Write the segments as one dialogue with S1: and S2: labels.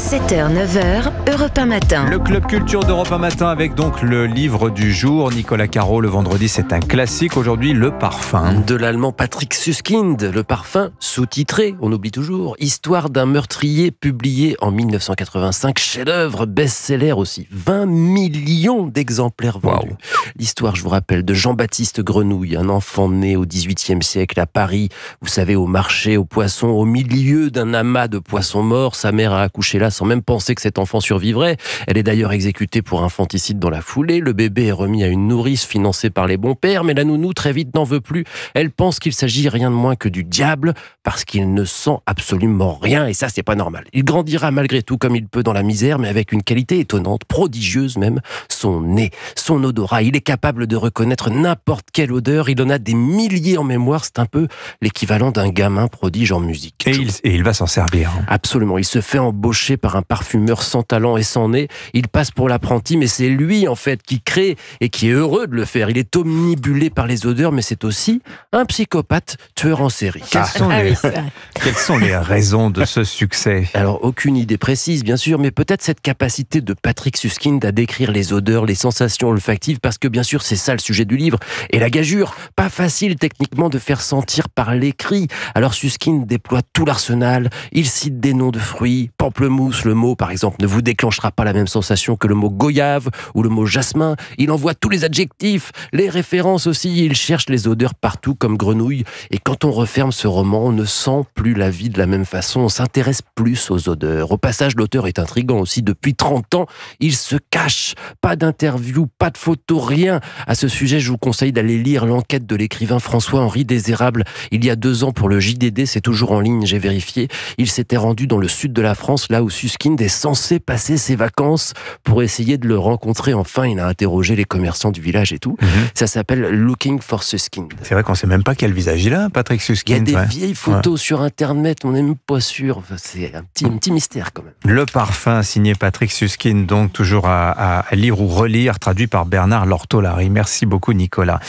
S1: 7h, 9h, Europe 1 Matin.
S2: Le Club Culture d'Europe 1 Matin avec donc le livre du jour. Nicolas Caro, le vendredi, c'est un classique. Aujourd'hui, Le Parfum.
S3: De l'allemand Patrick Süskind, Le Parfum, sous-titré, on oublie toujours, Histoire d'un meurtrier, publié en 1985, chef-d'œuvre, best-seller aussi, 20 millions d'exemplaires vendus. Wow. L'histoire, je vous rappelle, de Jean-Baptiste Grenouille, un enfant né au XVIIIe siècle à Paris, vous savez, au marché aux poissons, au milieu d'un amas de poissons morts. Sa mère a accouché là sans même penser que cet enfant survivrait. Elle est d'ailleurs exécutée pour infanticide dans la foulée. Le bébé est remis à une nourrice financée par les bons pères, mais la nounou très vite n'en veut plus. Elle pense qu'il s'agit rien de moins que du diable parce qu'il ne sent absolument rien et ça c'est pas normal. Il grandira malgré tout comme il peut dans la misère, mais avec une qualité étonnante, prodigieuse même, son nez, son odorat. Il est capable de reconnaître n'importe quelle odeur. Il en a des milliers en mémoire. C'est un peu l'équivalent d'un gamin prodige en musique.
S2: Et il va s'en servir.
S3: Absolument. Il se fait embaucher par un parfumeur sans talent et sans nez. Il passe pour l'apprenti, mais c'est lui en fait qui crée et qui est heureux de le faire. Il est omnibulé par les odeurs, mais c'est aussi un psychopathe tueur en série.
S2: Quelles sont les raisons de ce succès?
S3: Alors, aucune idée précise, bien sûr, mais peut-être cette capacité de Patrick Süskind à décrire les odeurs, les sensations olfactives, parce que bien sûr, c'est ça le sujet du livre. Et la gageure, pas facile techniquement de faire sentir par l'écrit. Alors Süskind déploie tout l'arsenal. Il cite des noms de fruits. Pamplemousse, le mot par exemple, ne vous déclenchera pas la même sensation que le mot goyave ou le mot jasmin. Il envoie tous les adjectifs, les références aussi. Il cherche les odeurs partout comme grenouille. Et quand on referme ce roman, on ne sent plus la vie de la même façon. On s'intéresse plus aux odeurs. Au passage, l'auteur est intriguant aussi. Depuis 30 ans, il se cache. Pas d'interview, pas de photos, rien. À ce sujet, je vous conseille d'aller lire l'enquête de l'écrivain François-Henri Désérable. Il y a 2 ans pour le JDD, c'est toujours en ligne, j'ai vérifié. Il s'était rendu dans le sud de la France, là où Süskind est censé passer ses vacances pour essayer de le rencontrer. Enfin, il a interrogé les commerçants du village et tout. Ça s'appelle Looking for Süskind.
S2: C'est vrai qu'on ne sait même pas quel visage il a, Patrick Süskind.
S3: Il y a des vieilles photos sur Internet, on n'est même pas sûr. C'est un petit mystère quand même.
S2: Le Parfum, signé Patrick Süskind, donc toujours à lire ou relire, traduit par Bernard Lortolari. Merci beaucoup Nicolas.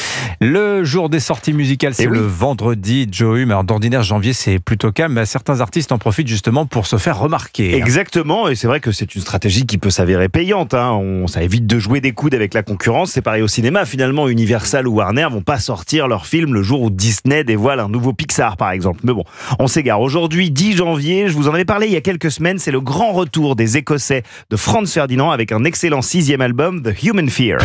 S2: Le jour des sorties musicales, c'est le vendredi, Joe Hume. Alors d'ordinaire, janvier, c'est plutôt calme, mais certains artistes en profitent justement pour se faire remarquer.
S4: Exactement, et c'est vrai que c'est une stratégie qui peut s'avérer payante. Ça évite de jouer des coudes avec la concurrence. C'est pareil au cinéma, finalement, Universal ou Warner vont pas sortir leur film le jour où Disney dévoile un nouveau Pixar, par exemple. Mais bon, on s'égare. Aujourd'hui, 10 janvier, je vous en avais parlé il y a quelques semaines, c'est le grand retour des Écossais de Franz Ferdinand avec un excellent 6e album, The Human Fear.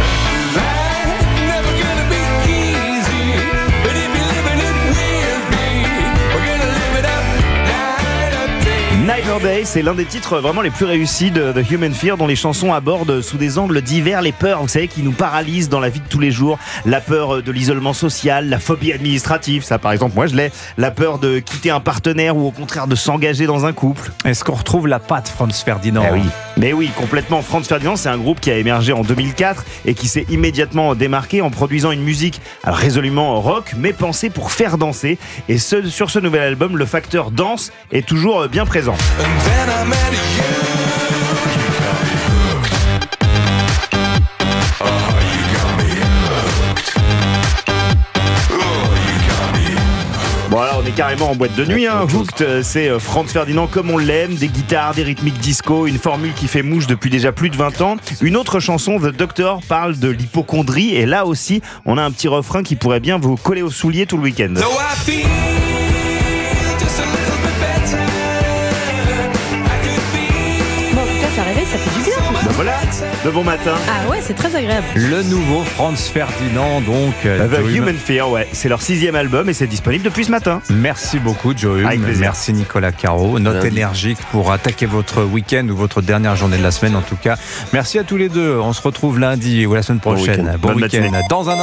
S4: Night or Day, c'est l'un des titres vraiment les plus réussis de The Human Fear, dont les chansons abordent sous des angles divers les peurs, vous savez, qui nous paralysent dans la vie de tous les jours. La peur de l'isolement social, la phobie administrative, ça par exemple, moi je l'ai. La peur de quitter un partenaire ou au contraire de s'engager dans un couple.
S2: Est-ce qu'on retrouve la patte Franz Ferdinand?
S4: Oui. Mais oui, complètement. Franz Ferdinand, c'est un groupe qui a émergé en 2004 et qui s'est immédiatement démarqué en produisant une musique résolument rock, mais pensée pour faire danser. Et sur ce nouvel album, le facteur danse est toujours bien présent. Bon, alors on est carrément en boîte de nuit, Hooked, c'est Franz Ferdinand comme on l'aime, des guitares, des rythmiques disco, une formule qui fait mouche depuis déjà plus de 20 ans. Une autre chanson, The Doctor, parle de l'hypocondrie et là aussi, on a un petit refrain qui pourrait bien vous coller aux souliers tout le week-end.
S5: Ça fait du bien.
S4: Ben voilà, de bon matin.
S5: Ah ouais, c'est très agréable.
S2: Le nouveau Franz Ferdinand, donc.
S4: The Human Fear, ouais. C'est leur 6e album et c'est disponible depuis ce matin.
S2: Merci beaucoup, Joe Hume.
S4: Avec plaisir.
S2: Merci Nicolas Caro. Note énergique pour attaquer votre week-end ou votre dernière journée de la semaine en tout cas. Merci à tous les deux. On se retrouve lundi ou la semaine prochaine.
S4: Bon week-end.
S2: Dans un